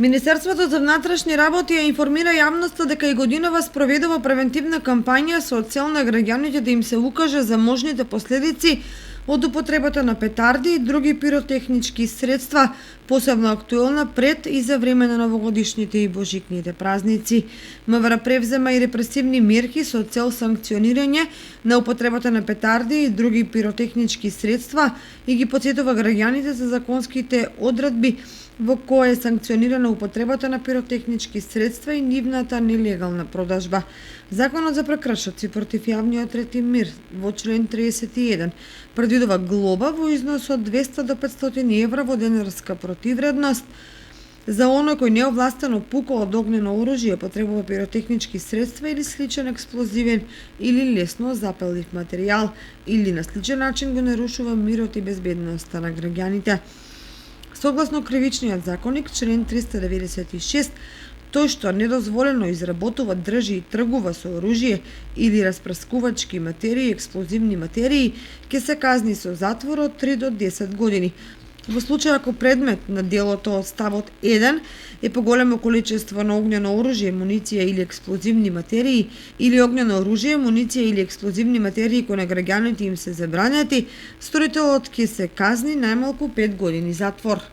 Министерството за внатрешни работи ја информира јавноста дека и годинава спроведува превентивна кампања со цел на граѓаните да им се укаже за можните последици од употребата на петарди и други пиротехнички средства, посебно актуелна пред и за време на новогодишните и божикните празници. МВР превзема и репресивни мерки со цел санкционирање на употребата на петарди и други пиротехнички средства и ги потсетува граѓаните за законските одредби во кој е санкционирана употребата на пиротехнички средства и нивната нелегална продажба. Законот за прекршоци против јавниот ред и мир во член 31 предвидува глоба во износ од 200 до 500 евра во денарска противредност за оној кој неовластено пука од огнено оружје, потребува пиротехнички средства или сличен експлозивен или лесно запалив материјал или на сличен начин го нарушува мирот и безбедноста на граѓаните. Согласно Кривичниот законник, член 396, тој што недозволено изработува, држи и тргува со оружје или распрскувачки материи, експлозивни материи, ќе се казни со затвор од 3 до 10 години. Во случај ако предмет на делото од ставот 1 е поголемо количество на огнено оружје, муниција или експлозивни материи, или огнено оружје, муниција или експлозивни материи кои на граѓаните им се забранети, сторителот ќе се казни најмалку 5 години затвор.